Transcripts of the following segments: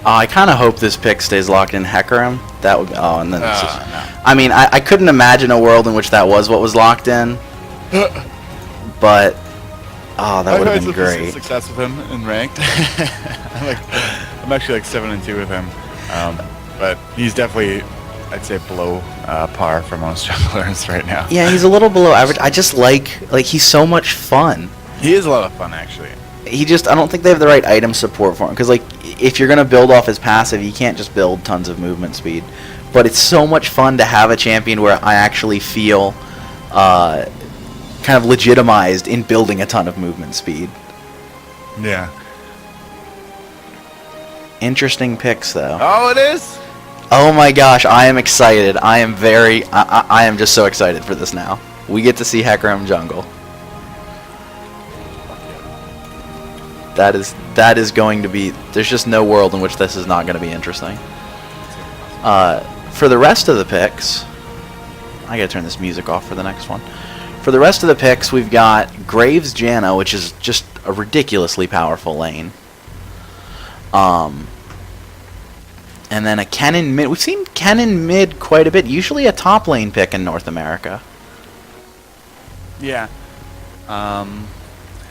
I kind of hope this pick stays locked in Hecarim. That would. Oh, and then. It's just, No. I mean, I couldn't imagine a world in which that was what was locked in. But that would have been great. Success with him in ranked. I'm actually like 7-2 with him, but he's definitely, I'd say, below par for most jungglers right now. Yeah, he's a little below average. I just like he's so much fun. He is a lot of fun, actually. I don't think they have the right item support for him, because if you're gonna build off his passive, you can't just build tons of movement speed. But it's so much fun to have a champion where I actually feel kind of legitimized in building a ton of movement speed. Yeah. Interesting picks, though. Oh, it is? Oh my gosh, I am excited. I am just so excited for this now. We get to see Hecarim jungle. That is going to be... There's just no world in which this is not going to be interesting. For the rest of the picks... I gotta turn this music off for the next one. For the rest of the picks, we've got Graves Janna, which is just a ridiculously powerful lane. And then a Kennen mid. We've seen Kennen mid quite a bit. Usually a top lane pick in North America. Yeah.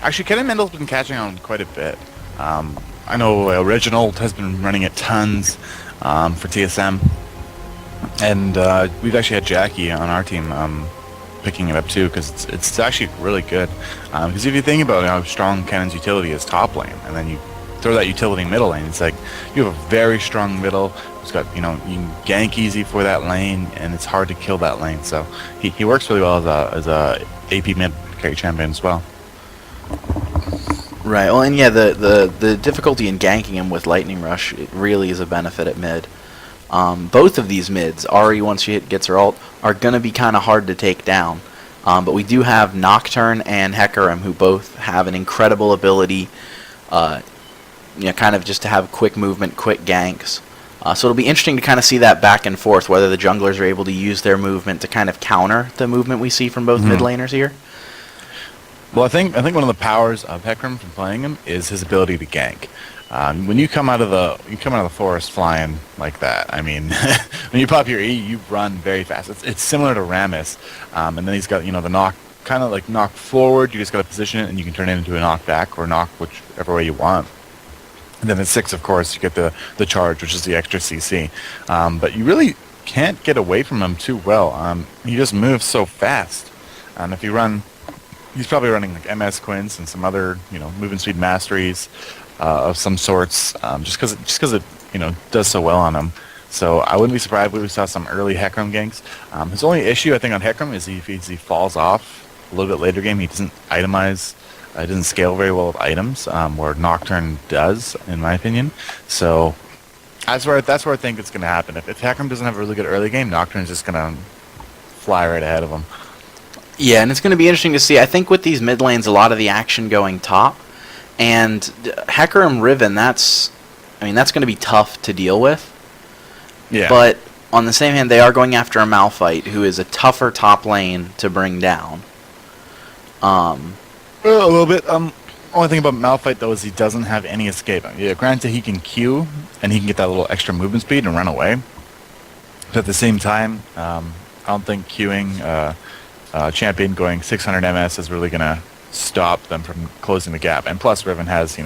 Actually, Kennen Mendel's been catching on quite a bit. I know Original has been running it tons for TSM. And we've actually had Jackie on our team picking it up too, because it's actually really good. Because if you think about how strong Kennen's utility is top lane, and then you throw that utility middle lane, it's like you have a very strong middle. It's got, you can gank easy for that lane, and it's hard to kill that lane. So he works really well as a AP mid carry champion as well. Right. Well, and yeah, the difficulty in ganking him with Lightning Rush, it really is a benefit at mid. Both of these mids, Ahri once she gets her ult, are going to be kind of hard to take down. But we do have Nocturne and Hecarim, who both have an incredible ability, kind of just to have quick movement, quick ganks. So it'll be interesting to kind of see that back and forth, whether the junglers are able to use their movement to kind of counter the movement we see from both mid laners here. Well, I think one of the powers of Hecarim from playing him is his ability to gank. When you come out of the forest flying like that, I mean, when you pop your E, you run very fast. It's similar to Rammus, and then he's got the knock, kind of like knock forward. You just got to position it, and you can turn it into a knock back or knock whichever way you want. And then at 6, of course, you get the charge, which is the extra CC. But you really can't get away from him too well. He just moves so fast, and if you run. He's probably running like MS Quints and some other, movement speed masteries of some sorts, just because it, does so well on him. So I wouldn't be surprised if we saw some early Hecarim ganks. His only issue, I think, on Hecarim is he falls off a little bit later game. He doesn't itemize, doesn't scale very well with items, where Nocturne does, in my opinion. So that's where I think it's going to happen. If Hecarim doesn't have a really good early game, Nocturne's just going to fly right ahead of him. Yeah, and it's going to be interesting to see. I think with these mid lanes, a lot of the action going top, and Hecarim Riven, that's going to be tough to deal with. Yeah. But on the same hand, they are going after a Malphite, who is a tougher top lane to bring down. A little bit. Only thing about Malphite though is he doesn't have any escape. Yeah, granted he can Q and he can get that little extra movement speed and run away. But at the same time, I don't think queuing. Champion going 600 MS is really going to stop them from closing the gap. And plus, Riven has,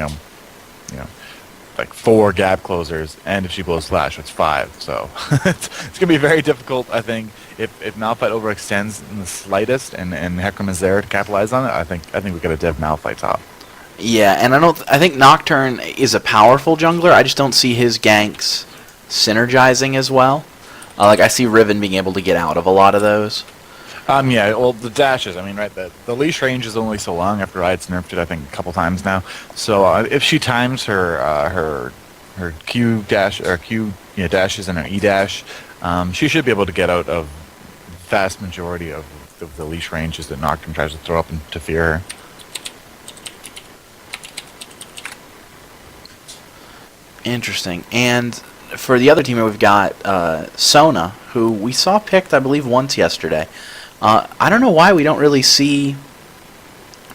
like 4 gap closers, and if she blows Flash, it's 5. So it's going to be very difficult, I think, if Malphite overextends in the slightest, and Hecarim is there to capitalize on it. I think we got a dev Malphite top. Yeah, and I think Nocturne is a powerful jungler. I just don't see his ganks synergizing as well. I see Riven being able to get out of a lot of those. Yeah, well, the dashes, right, the leash range is only so long after Riot's nerfed it, I think, a couple times now. So if she times her Q dash, or Q dashes and her E dash, she should be able to get out of the vast majority of the leash ranges that Nocturne tries to throw up to fear her. Interesting. And for the other team here, we've got Sona, who we saw picked, I believe, once yesterday. I don't know why we don't really see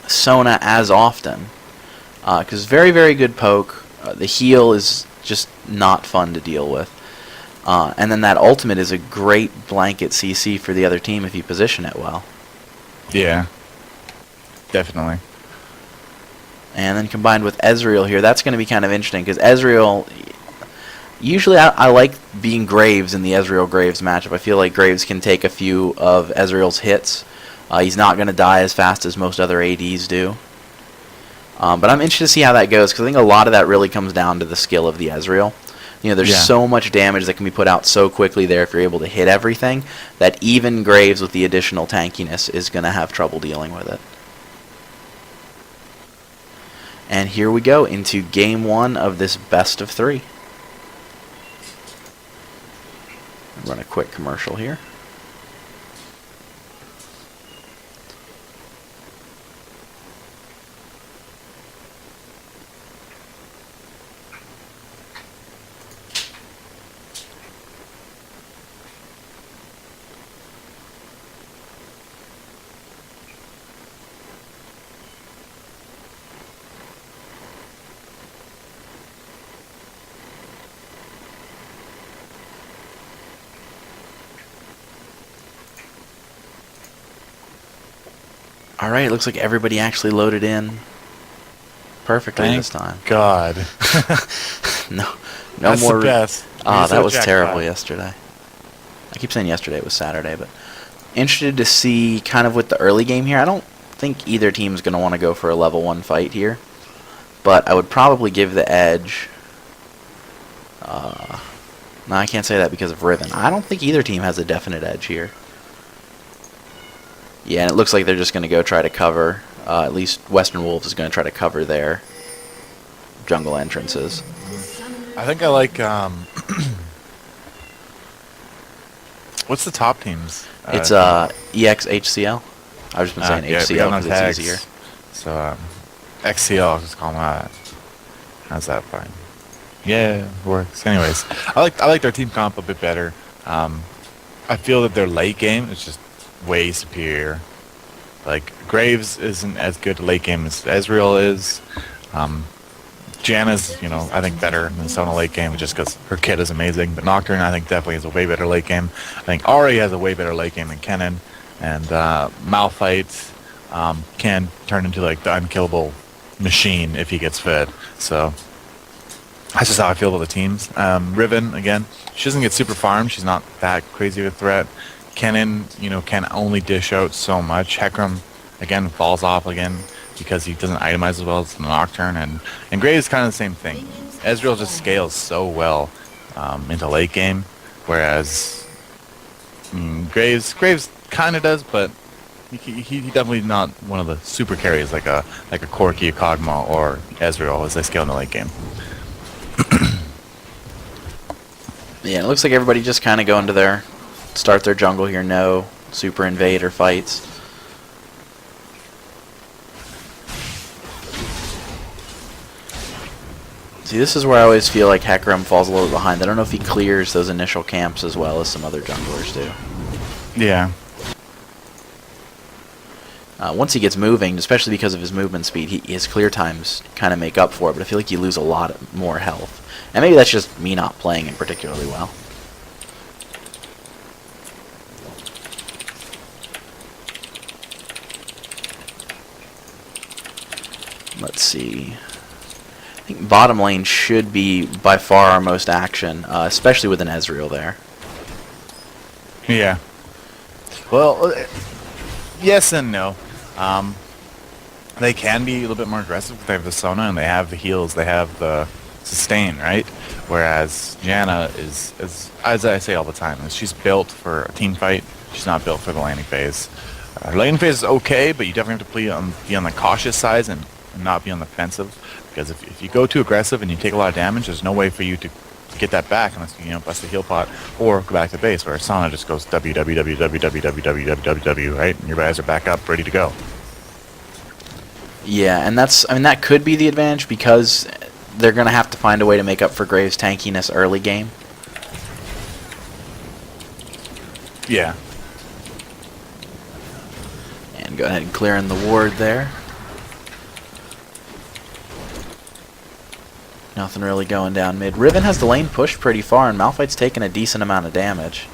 Sona as often, because very, very good poke. The heal is just not fun to deal with. And then that ultimate is a great blanket CC for the other team if you position it well. Yeah, definitely. And then combined with ezreal here, that's going to be kind of interesting because ezreal, usually I like being Graves in the Ezreal Graves matchup. I feel like Graves can take a few of Ezreal's hits. He's not going to die as fast as most other ADs do. But I'm interested to see how that goes because I think a lot of that really comes down to the skill of the Ezreal. You know, there's so much damage that can be put out so quickly there if you're able to hit everything that even Graves with the additional tankiness is going to have trouble dealing with it. And here we go into game 1 of this best of 3. Run a quick commercial here. All right, looks like everybody actually loaded in perfectly this time. God. no That's more. The best. That was terrible yesterday. I keep saying yesterday, it was Saturday, but interested to see kind of with the early game here. I don't think either team's going to want to go for a level 1 fight here, but I would probably give the edge. No, I can't say that because of Riven. I don't think either team has a definite edge here. Yeah, and it looks like they're just going to go try to cover. At least Western Wolves is going to try to cover their jungle entrances. I think I like. What's the top teams? It's exHCL. I've just been saying HCL because it's easier. So exHCL, just call them that. How's that fine? Yeah, works. Anyways, I like their team comp a bit better. I feel that their late game is just way superior. Like Graves isn't as good late game as Ezreal is. Janna's, I think better than Sona late game just because her kit is amazing. But Nocturne, I think definitely has a way better late game. I think Ahri has a way better late game than Kennen. And Malphite can turn into like the unkillable machine if he gets fed. So that's just how I feel about the teams. Riven, again, she doesn't get super farmed. She's not that crazy of a threat. Kennen, can only dish out so much. Hecarim, again, falls off again because he doesn't itemize as well as the Nocturne. And Graves is kind of the same thing. Ezreal just scales so well into late game, whereas Graves kind of does, but he definitely not one of the super carries like a Corki, a Kog'Maw, or Ezreal as they scale in the late game. Yeah, it looks like everybody just kind of go into start their jungle here. No super invade or fights. See, this is where I always feel like Hecarim falls a little behind. I don't know if he clears those initial camps as well as some other junglers do. Yeah. Once he gets moving, especially because of his movement speed, his clear times kind of make up for it, but I feel like you lose a lot more health. And maybe that's just me not playing it particularly well. Let's see. I think bottom lane should be by far our most action, especially with an Ezreal there. Yeah. Well, yes and no. They can be a little bit more aggressive. They have the Sona and they have the heals. They have the sustain, right? Whereas Janna is as I say all the time, she's built for a team fight. She's not built for the laning phase. Her laning phase is okay, but you definitely have to be on the cautious side and not be on the defensive. Because if you go too aggressive and you take a lot of damage, there's no way for you to get that back unless you bust the heal pot or go back to base. Where Sana just goes www, right? And your guys are back up, ready to go. Yeah, and that could be the advantage because they're going to have to find a way to make up for Graves' tankiness early game. Yeah. And go ahead and clear in the ward there. Nothing really going down mid. Riven has the lane pushed pretty far, and Malphite's taking a decent amount of damage.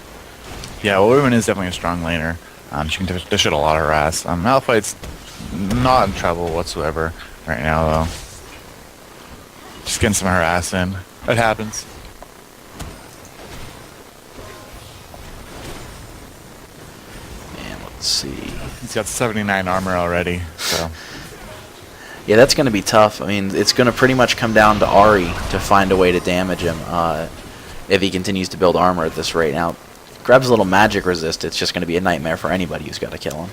Yeah, well, Riven is definitely a strong laner. She can dish out a lot of harass. Malphite's not in trouble whatsoever right now, though. Just getting some harass in. It happens. And let's see. He's got 79 armor already, so... Yeah, that's going to be tough. I mean, it's going to pretty much come down to Ahri to find a way to damage him if he continues to build armor at this rate. Now, grabs a little magic resist. It's just going to be a nightmare for anybody who's got to kill him.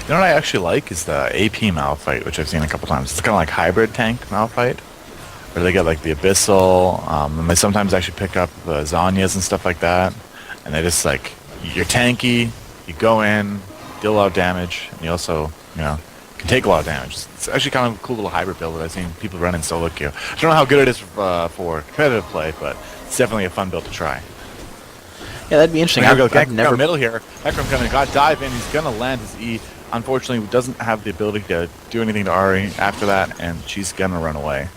You know what I actually like is the AP Malphite, which I've seen a couple times. It's kind of like hybrid tank Malphite, where they get like the Abyssal, and they sometimes actually pick up the Zanyas and stuff like that. And they just like, you're tanky, you go in, deal a lot of damage, and you also, you know, can take a lot of damage. It's actually kind of a cool little hybrid build that I've seen people run in solo queue. I don't know how good it is for competitive play, but it's definitely a fun build to try. Yeah, that'd be interesting. I've never middle here. Hecarim gonna dive in. He's gonna land his E. Unfortunately, doesn't have the ability to do anything to Ahri after that, and she's gonna run away.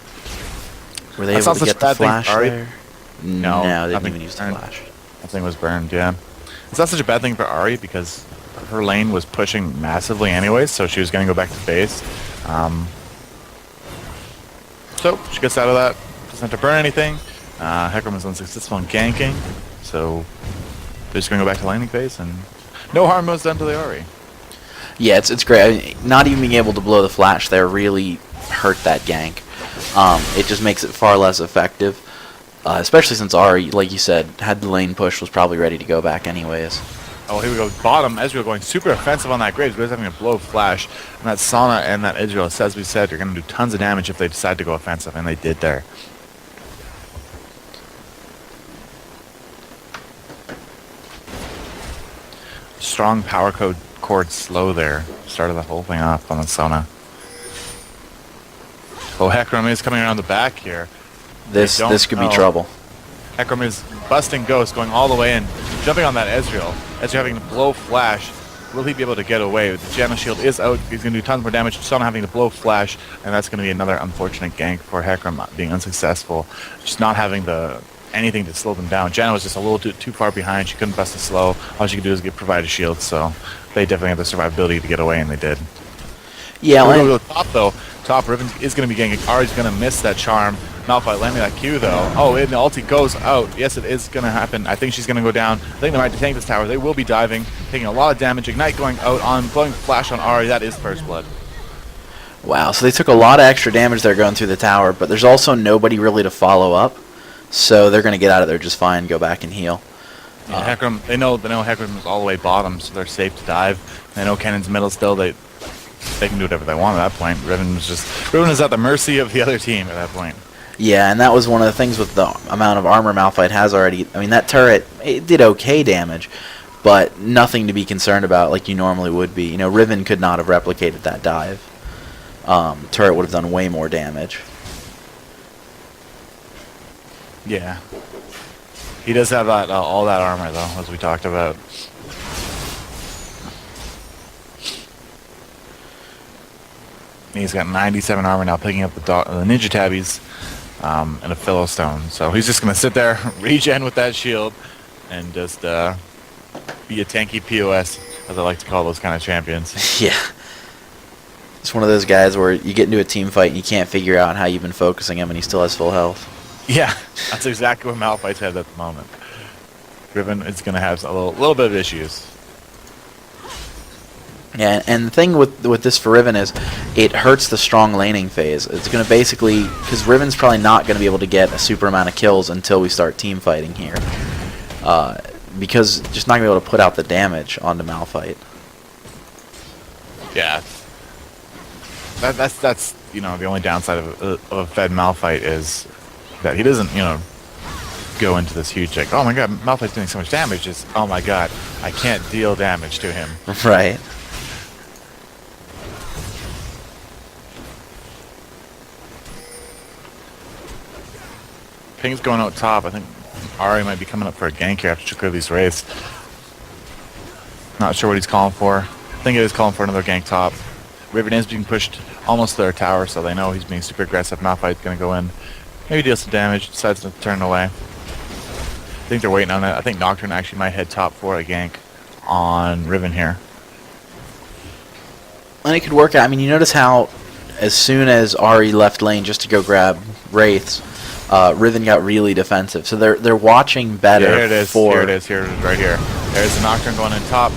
Were they able to get the flash there? No, they didn't even use the flash. That thing was burned. Yeah, it's not such a bad thing for Ahri because her lane was pushing massively anyways, so she was gonna go back to base. So she gets out of that. Doesn't have to burn anything. Hecarim was unsuccessful in ganking, so they're just gonna go back to laning phase, and no harm was done to the Ahri. Yeah, it's great. I mean, not even being able to blow the flash there really hurt that gank. It just makes it far less effective, especially since Ahri, like you said, had the lane push, was probably ready to go back anyways. Oh, here we go. Bottom, Ezreal going super offensive on that Graves. Graves having a blow flash. And that Sana and that Ezreal, as we said, you're going to do tons of damage if they decide to go offensive, and they did there. Strong power chord slow there. Started the whole thing off on the Sona. Oh, Hecarim is coming around the back here. This could be trouble. Hecarim is busting Ghost, going all the way in, jumping on that Ezreal. Ezreal having to blow flash. Will he be able to get away? The Janna shield is out. He's going to do tons more damage. Sona having to blow flash, and that's going to be another unfortunate gank for Hecarim being unsuccessful. Just not having anything to slow them down. Janna was just a little too far behind. She couldn't bust the slow. All she could do is provide a shield, so they definitely have the survivability to get away, and they did. Yeah, we're going to go top, though. Top, Riven is going to be ganking. Ahri's going to miss that charm. Malphite landing that Q, though. Oh, and the ulti goes out. Yes, it is going to happen. I think she's going to go down. I think they might tank this tower. They will be diving, taking a lot of damage. Ignite going out on, blowing flash on Ahri. That is first blood. Wow, so they took a lot of extra damage there going through the tower, but there's also nobody really to follow up, so they're going to get out of there just fine, go back and heal. Yeah, Hecarim, they know Hecarim is all the way bottom, so they're safe to dive. They know Cannon's middle still. They can do whatever they want at that point. Riven is at the mercy of the other team at that point. Yeah, and that was one of the things with the amount of armor Malphite has already. I mean, that turret, it did okay damage, but nothing to be concerned about like you normally would be. You know, Riven could not have replicated that dive. Turret would have done way more damage. Yeah. He does have that all that armor, though, as we talked about. He's got 97 armor now, picking up the Ninja Tabbies and a Philistone. So he's just going to sit there, regen with that shield, and just be a tanky POS, as I like to call those kind of champions. Yeah. It's one of those guys where you get into a team fight and you can't figure out how you've been focusing him and he still has full health. Yeah, that's exactly what Malphite's had at the moment. Riven is going to have a little bit of issues. Yeah, and the thing with this for Riven is it hurts the strong laning phase. It's going to basically, because Riven's probably not going to be able to get a super amount of kills until we start team fighting here. Because just not going to be able to put out the damage onto Malphite. Yeah. That's you know, the only downside of a fed Malphite is that he doesn't, you know, go into this huge like, oh my god, Malphite's doing so much damage. It's, oh my god, I can't deal damage to him. Right. Ping's going out top. I think Ahri might be coming up for a gank here after Chakotay's race. Not sure what he's calling for. I think it is calling for another gank top. Riven is being pushed almost to their tower, so they know he's being super aggressive. Malphite's going to go in, Maybe deal some damage, decides to turn away. I think they're waiting on it. I think Nocturne actually might head top for a gank on Riven here. And it could work out. I mean, you notice how as soon as Ari left lane just to go grab Wraiths, Riven got really defensive. So they're watching better. Yeah, here it is. For here it is. Here it is. Right here. There's the Nocturne going in top.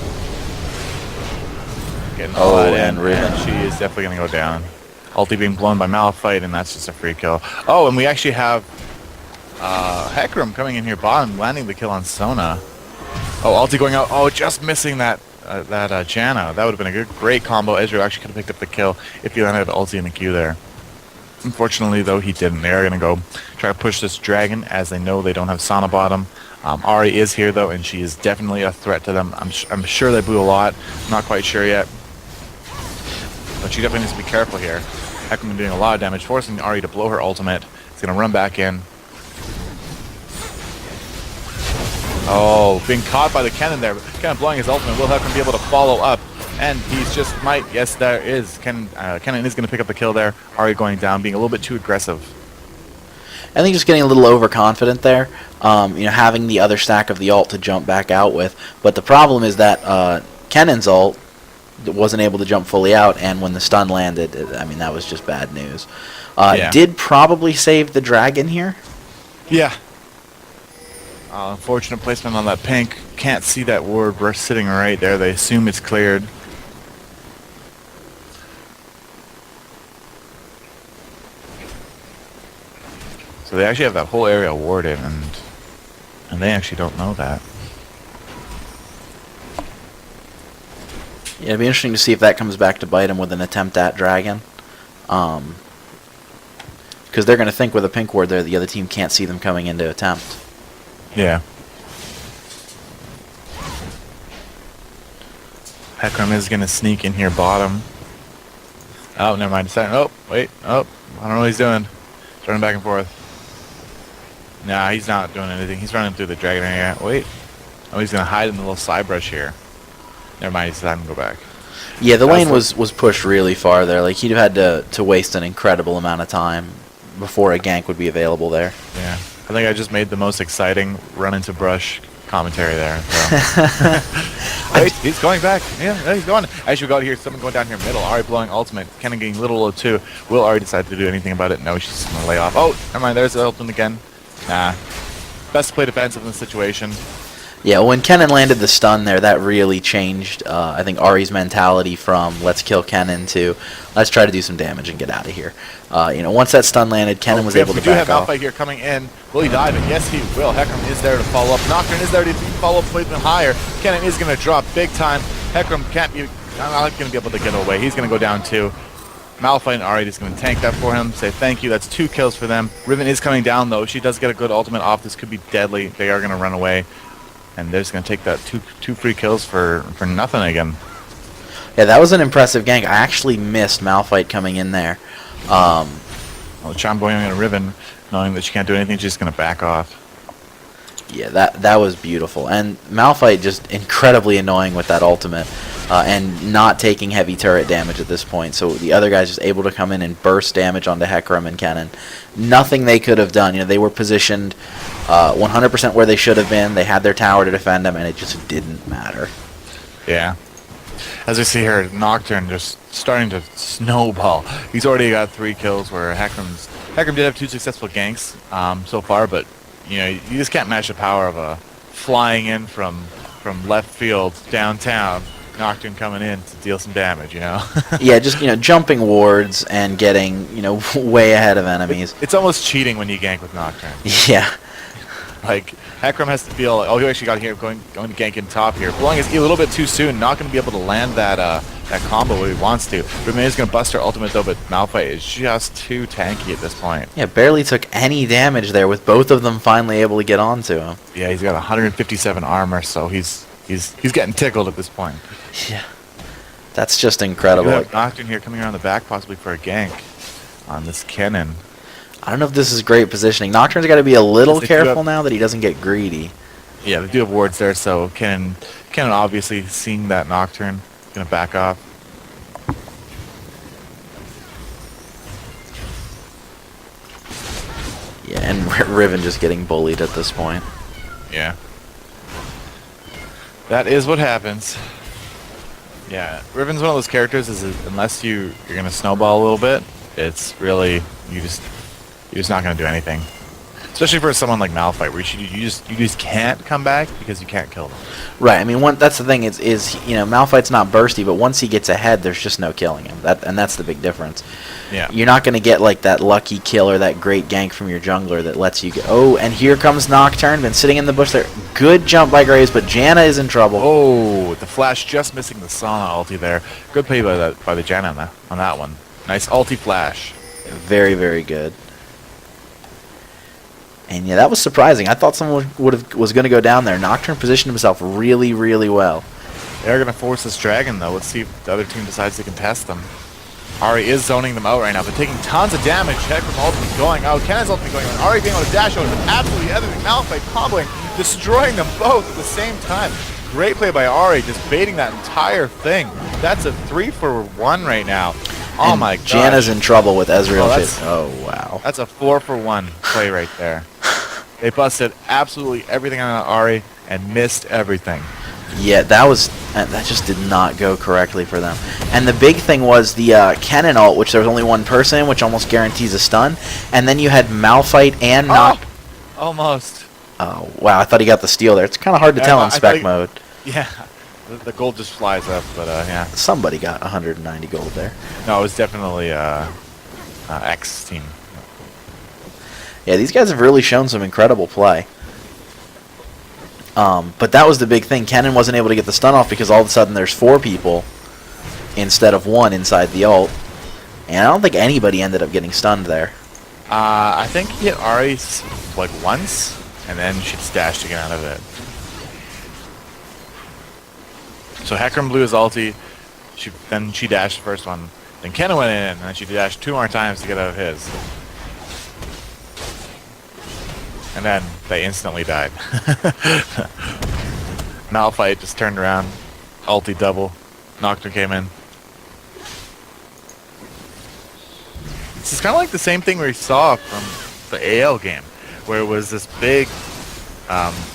Getting all that in, and Riven. and she is definitely going to go down. Ulti being blown by Malphite, and that's just a free kill. Oh, and we actually have Hecarim coming in here bottom, landing the kill on Sona. Oh, ulti going out. Oh, just missing that Janna. That would have been a great combo. Ezreal actually could have picked up the kill if he landed ulti in the queue there. Unfortunately, though, he didn't. They're going to go try to push this dragon as they know they don't have Sana bottom. Ari is here, though, and she is definitely a threat to them. I'm sure they blew a lot. Not quite sure yet. But she definitely needs to be careful here. Hecarim doing a lot of damage, forcing Ari to blow her ultimate. It's going to run back in. Oh, being caught by the cannon there. Cannon blowing his ultimate. Will Hecarim be able to follow up? And he's just might. Yes, there is. Cannon is going to pick up the kill there. Ari going down, being a little bit too aggressive. I think just getting a little overconfident there. Having the other stack of the ult to jump back out with. But the problem is that Kennan's ult wasn't able to jump fully out, and when the stun landed, I mean, that was just bad news. Yeah. Did probably save the dragon here. Yeah. Unfortunate placement on that pink. Can't see that ward. We're sitting right there. They assume it's cleared. So they actually have that whole area warded, and they actually don't know that. Yeah, it'd be interesting to see if that comes back to bite him with an attempt at dragon. Because they're going to think with a pink ward there, the other team can't see them coming in to attempt. Yeah. Hecarim is going to sneak in here bottom. Oh, never mind. Oh, wait. Oh, I don't know what he's doing. He's running back and forth. Nah, he's not doing anything. He's running through the dragon area. Wait. Oh, he's going to hide in the little side brush here. Never mind, he's time to go back. Yeah, the lane was pushed really far there. Like, he'd have had to waste an incredible amount of time before a gank would be available there. Yeah. I think I just made the most exciting run into brush commentary there. So. Wait, he's going back. Yeah, he's going. Actually, we got here. Someone going down here middle. Ari blowing ultimate. Kenna getting little O2. Will Ari decide to do anything about it? No, she's just going to lay off. Oh, never mind. There's the ultimate again. Nah. Best to play defensive in this situation. Yeah, when Kennen landed the stun there, that really changed, I think, Ari's mentality from let's kill Kennen to let's try to do some damage and get out of here. Once that stun landed, Kennen was able to back off. We do have Malphite here coming in. Will he dive it? Yes, he will. Hecarim is there to follow up. Nocturne is there to follow up placement higher. Kennen is going to drop big time. Hecarim can't be, not going to be able to get away. He's going to go down too. Malphite and Ari just going to tank that for him. Say thank you. That's 2 kills for them. Riven is coming down though. She does get a good ultimate off. This could be deadly. They are going to run away. And they're just going to take that two free kills for nothing again. Yeah, that was an impressive gank. I actually missed Malphite coming in there. Well, Cham going on a Riven, knowing that she can't do anything, she's just going to back off. Yeah, that was beautiful. And Malphite just incredibly annoying with that ultimate. And not taking heavy turret damage at this point. So the other guy's just able to come in and burst damage onto Hecarim and Kennen. Nothing they could have done. They were positioned 100% where they should have been. They had their tower to defend them, and it just didn't matter. Yeah. As we see here, Nocturne just starting to snowball. He's already got 3 kills, where Hecarim did have 2 successful ganks so far, but you just can't match the power of a flying in from left field downtown. Nocturne coming in to deal some damage, Yeah, just jumping wards and getting way ahead of enemies. It's almost cheating when you gank with Nocturne. Yeah. Like Hecarim has to feel. Oh, he actually got here going to gank in top here. Blowing his E a little bit too soon. Not going to be able to land that combo where he wants to. Riven is going to bust her ultimate though, but Malphite is just too tanky at this point. Yeah, barely took any damage there with both of them finally able to get onto him. Yeah, he's got 157 armor, so he's getting tickled at this point. Yeah, that's just incredible. You have Nocturne here coming around the back possibly for a gank on this Kennen. I don't know if this is great positioning. Nocturne's got to be a little careful now that he doesn't get greedy. Yeah, they do have wards there, so Kennen obviously seeing that Nocturne, going to back off. Yeah, and Riven just getting bullied at this point. Yeah. That is what happens. Yeah, Riven's one of those characters is unless you're gonna snowball a little bit, it's really you're just not gonna do anything. Especially for someone like Malphite, where you just can't come back because you can't kill them. Right. I mean, that's the thing is Malphite's not bursty, but once he gets ahead, there's just no killing him. That's the big difference. Yeah. You're not going to get like that lucky kill or that great gank from your jungler that lets you go. Oh, and here comes Nocturne, been sitting in the bush there. Good jump by Graves, but Janna is in trouble. Oh, the flash just missing the Sauna ulti there. Good play by the Janna on that one. Nice ulti flash. Very, very good. And yeah, that was surprising. I thought someone was going to go down there. Nocturne positioned himself really, really well. They're going to force this dragon, though. Let's see if the other team decides to contest them. Ahri is zoning them out right now, but taking tons of damage. Hecarim ultimate going out. Cannon's ultimate going out. Ahri being able to dash out with absolutely everything. Malphite comboing, destroying them both at the same time. Great play by Ahri, just baiting that entire thing. That's a 3-for-1 right now. Oh and my god. Janna's in trouble with ezreal. Oh, wow. That's a 4-for-1 play right there. They busted absolutely everything on Ahri and missed everything. Yeah, that just did not go correctly for them. And the big thing was the Cannon ult, which there was only one person in, which almost guarantees a stun. And then you had Malphite and Noct. Almost. Oh, wow, I thought he got the steal there. It's kind of hard to tell in spec mode. Yeah, the gold just flies up, but yeah. Somebody got 190 gold there. No, it was definitely X team. Yeah, these guys have really shown some incredible play. But that was the big thing. Kennen wasn't able to get the stun off because all of a sudden there's 4 people instead of 1 inside the ult. And I don't think anybody ended up getting stunned there. I think he hit Ahri like once, and then she dashed to get out of it. So Hecarim blew his ulti, then she dashed the first one. Then Kennen went in, and then she dashed 2 more times to get out of his. And then they instantly died. Malphite just turned around, ulti double, Nocturne came in. This is kind of like the same thing we saw from the AL game, where it was this big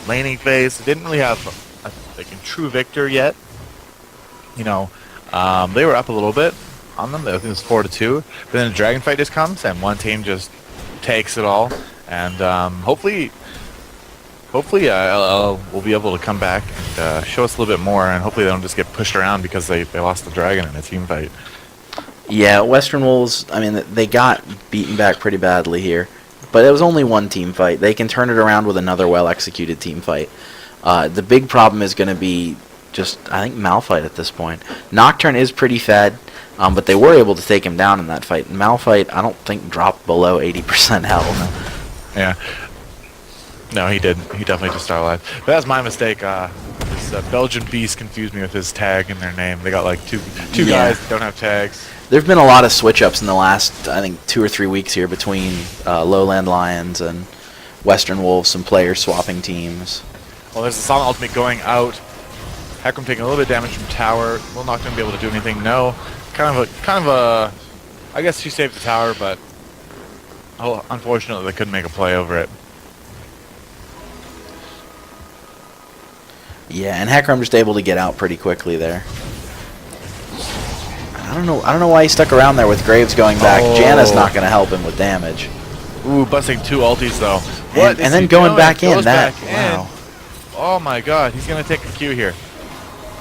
laning phase. It didn't really have like a true victor yet. You know, they were up a little bit on them. I think it was 4-2. But then the dragon fight just comes, and one team just takes it all. And hopefully we'll be able to come back and show us a little bit more, and hopefully they don't just get pushed around because they lost the dragon in a team fight. Yeah, Western Wolves, I mean, they got beaten back pretty badly here. But it was only one team fight. They can turn it around with another well-executed team fight. The big problem is going to be just, I think, Malphite at this point. Nocturne is pretty fed, but they were able to take him down in that fight. And Malphite, I don't think, dropped below 80% health. Yeah. No, he didn't. He definitely just started alive. But that's my mistake. This Belgian Beast confused me with his tag in their name. They got like two guys that don't have tags. There have been a lot of switch-ups in the last, I think, 2 or 3 weeks here between Lowland Lions and Western Wolves, some players swapping teams. Well, there's the Silent Ultimate going out. Hecarim taking a little bit of damage from tower. Will Nocturne be able to do anything? No. Kind of a. I guess she saved the tower, but unfortunately they couldn't make a play over it. Yeah, and Hecarim just able to get out pretty quickly there. I don't know why he stuck around there with Graves going back. Janna's not going to help him with damage. Ooh, busting 2 ultis though. And then going back in. Wow. Oh my god, he's going to take a Q here.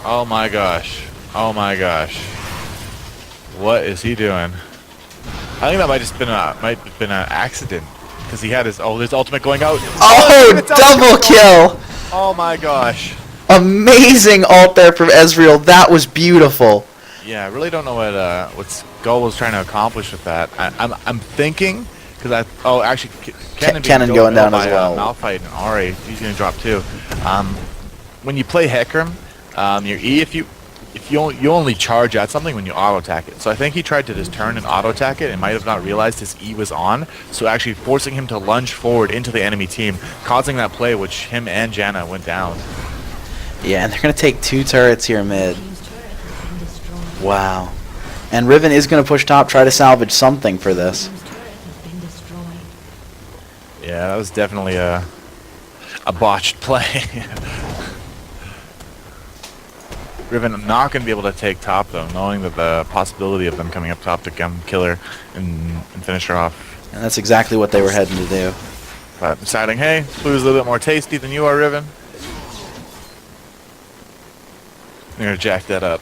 Oh my gosh. Oh my gosh. What is he doing? I think that might have been an accident because he had his ultimate going out. Oh, double kill! Oh my gosh. Amazing ult there from ezreal. That was beautiful. Yeah, I really don't know what Skull was trying to accomplish with that. I'm thinking because actually Cannon going down as well. Malphite and Ahri, he's gonna drop too. When you play Hecarim, your E if you only charge at something when you auto attack it. So I think he tried to just turn and auto attack it and might have not realized his E was on. So actually forcing him to lunge forward into the enemy team, causing that play which him and Janna went down. Yeah, and they're gonna take 2 turrets here mid. Wow. And Riven is going to push top, try to salvage something for this. Yeah, that was definitely a botched play. Riven not going to be able to take top, though, knowing that the possibility of them coming up top to come killer and finish her off. And that's exactly what they were heading to do. But deciding, hey, food's a little bit more tasty than you are, Riven. You're going to jack that up.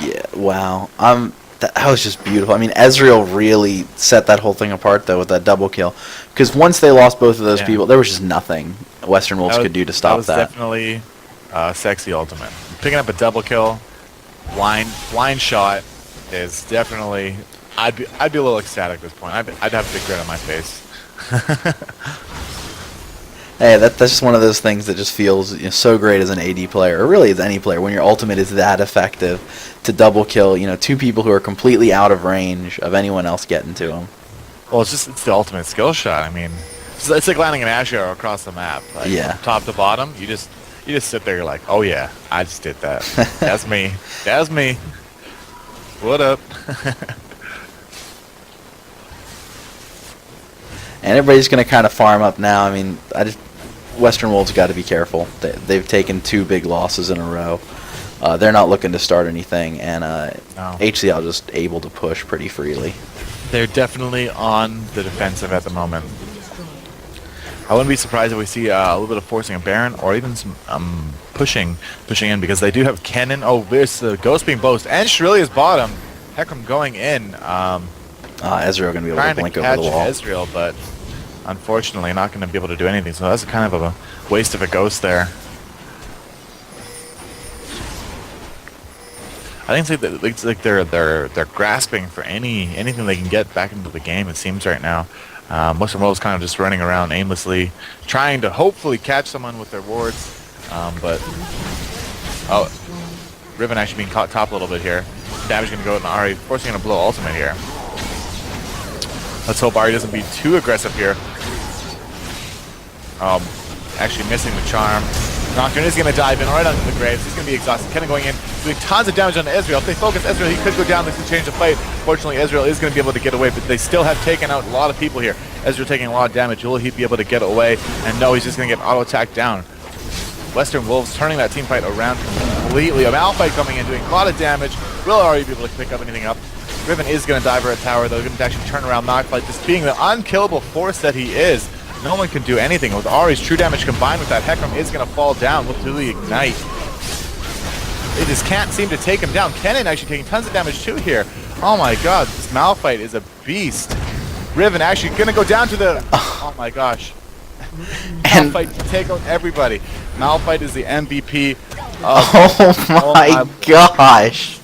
Yeah, wow. That was just beautiful. I mean, ezreal really set that whole thing apart, though, with that double kill. Because once they lost both of those people, there was just nothing Western Wolves could do to stop that. That was definitely sexy ultimate. Picking up a double kill, blind shot is definitely. I'd be a little ecstatic at this point. I'd have a big grin on my face. Hey, that's just one of those things that just feels so great as an AD player, or really as any player, when your ultimate is that effective to double kill, two people who are completely out of range of anyone else getting to them. Well, it's the ultimate skill shot. I mean, it's like landing an Ash arrow across the map. Like, yeah. From top to bottom, you just sit there. You're like, oh yeah, I just did that. That's me. That's me. What up? And everybody's going to kind of farm up now. I mean, Western Wolves got to be careful. They've taken 2 big losses in a row. They're not looking to start anything, and HCL just able to push pretty freely. They're definitely on the defensive at the moment. I wouldn't be surprised if we see a little bit of forcing a Baron, or even some pushing in, because they do have Kennen. Oh, there's the Ghost being boast, and Shrillia's bottom. Hecarim going in. Ezreal going to be able to blink over the wall. Ezreal, but unfortunately not going to be able to do anything. So that's kind of a waste of a Ghost there. I think it's like they're grasping for anything they can get back into the game. It seems right now. Western Wolves kind of just running around aimlessly, trying to hopefully catch someone with their wards. But Riven actually being caught top a little bit here. Damage going to go to Ahri, forcing him to blow ultimate here. Let's hope Ahri doesn't be too aggressive here. Actually missing the charm. Nocturne is going to dive in right onto the graves. He's going to be exhausted. Kennen going in, doing tons of damage on Ezreal. If they focus Ezreal, he could go down. They could change the fight. Fortunately, Ezreal is going to be able to get away, but they still have taken out a lot of people here. Ezreal taking a lot of damage. Will he be able to get away? And no, he's just going to get auto-attacked down. Western Wolves turning that team fight around completely. A Malphite coming in, doing a lot of damage. Will Ahri be able to pick up anything up? Riven is going to dive at tower, though. He's going to actually turn around Malphite, just being the unkillable force that he is. No one can do anything. With Ahri's true damage combined with that, Hecarim is going to fall down with the Ignite. They just can't seem to take him down. Kennen actually taking tons of damage too here. Oh my god, this Malphite is a beast. Riven actually going to go down to the... Oh my gosh. Malphite can take out everybody. Malphite is the MVP of... Oh my gosh.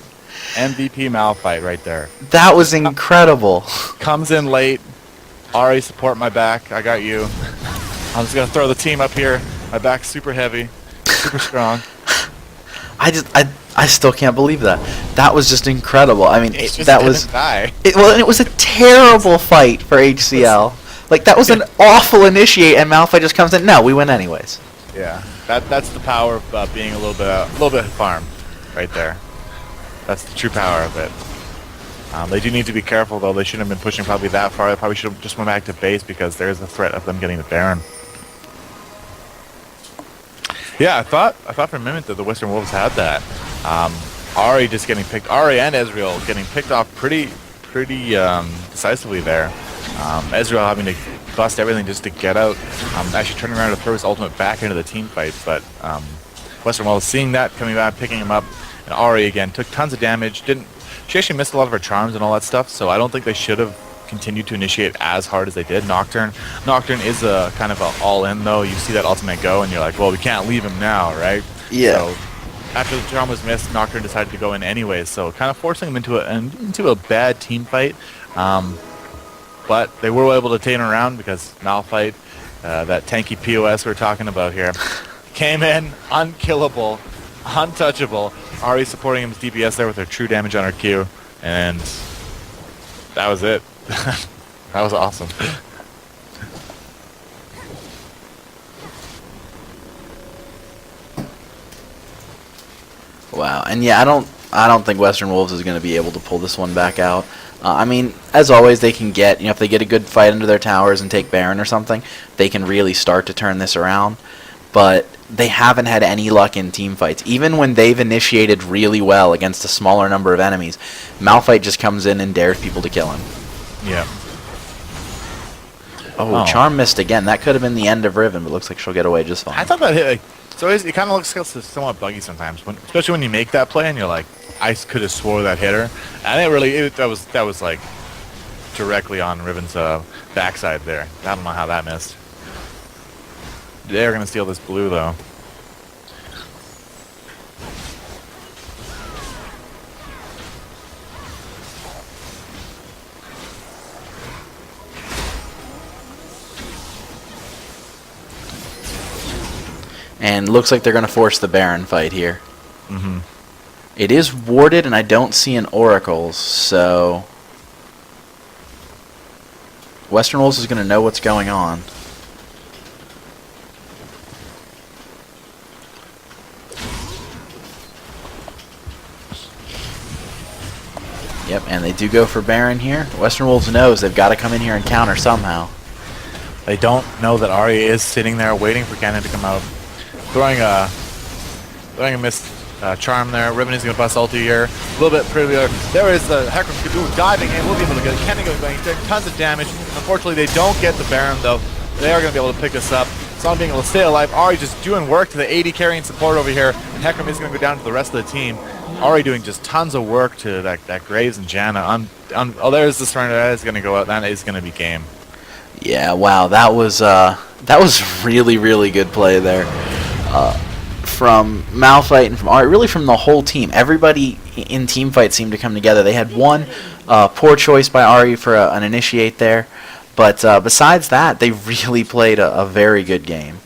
MVP Malphite right there. That was incredible. Comes in late. Ahri, support my back. I got you. I'm just gonna throw the team up here. My back's super heavy, super strong. I still can't believe that. That was just incredible. I mean, that was. And it was a terrible fight for HCL. Like, that was an awful initiate, and Malphite just comes in. No, we win anyways. Yeah, that's the power of being a little bit farm, right there. That's the true power of it. They do need to be careful, though. They shouldn't have been pushing probably that far. They probably should have just went back to base, because there's a threat of them getting the Baron. Yeah, I thought for a minute that the Western Wolves had that. Ahri just getting picked. Ahri and Ezreal getting picked off pretty decisively there. Ezreal having to bust everything just to get out. Actually turning around to throw his ultimate back into the team fight, but Western Wolves seeing that, coming back, picking him up, and Ahri again took tons of damage. She actually missed a lot of her charms and all that stuff, so I don't think they should have continued to initiate as hard as they did. Nocturne is a kind of a all-in, though. You see that ultimate go, and you're like, well, we can't leave him now, right? Yeah. So after the charm was missed, Nocturne decided to go in anyways, so kind of forcing them into a bad team fight. But they were able to turn around because Malphite, that tanky POS we're talking about here, came in unkillable, untouchable. Ahri supporting him as DPS there with her true damage on her Q, and that was it. That was awesome. Wow, and yeah, I don't think Western Wolves is going to be able to pull this one back out. I mean, as always, they can get, if they get a good fight under their towers and take Baron or something, they can really start to turn this around. But they haven't had any luck in team fights. Even when they've initiated really well against a smaller number of enemies, Malphite just comes in and dares people to kill him. Yeah. Oh, Charm missed again. That could have been the end of Riven, but looks like she'll get away just fine. I thought that hit. So it kind of looks somewhat buggy sometimes, especially when you make that play and you're like, I could have swore that hit her, and it really that was like directly on Riven's backside there. I don't know how that missed. They're gonna steal this blue though. And looks like they're going to force the Baron fight here. Mm-hmm. It is warded, and I don't see an Oracles, so Western Wolves is going to know what's going on. Yep, and they do go for Baron here. Western Wolves knows they've got to come in here and counter somehow. They don't know that Ari is sitting there waiting for Cannon to come out. Throwing a missed charm there. Riven is going to bust ulti here. A little bit prettier. There is the Hecarim diving in. We'll be able to get it. Cannon going tons of damage. Unfortunately, they don't get the Baron though. They are going to be able to pick this up. Son being able to stay alive. Ari just doing work to the AD carrying support over here. And Hecarim is going to go down to the rest of the team. Ari doing just tons of work to that Graves and Janna. Oh, there's the surrender. That is going to go out. That is going to be game. Yeah, wow, that was really, really good play there. From Malphite and from Ari, really from the whole team. Everybody in team fight seemed to come together. They had one poor choice by Ari for an initiate there, but besides that, they really played a very good game.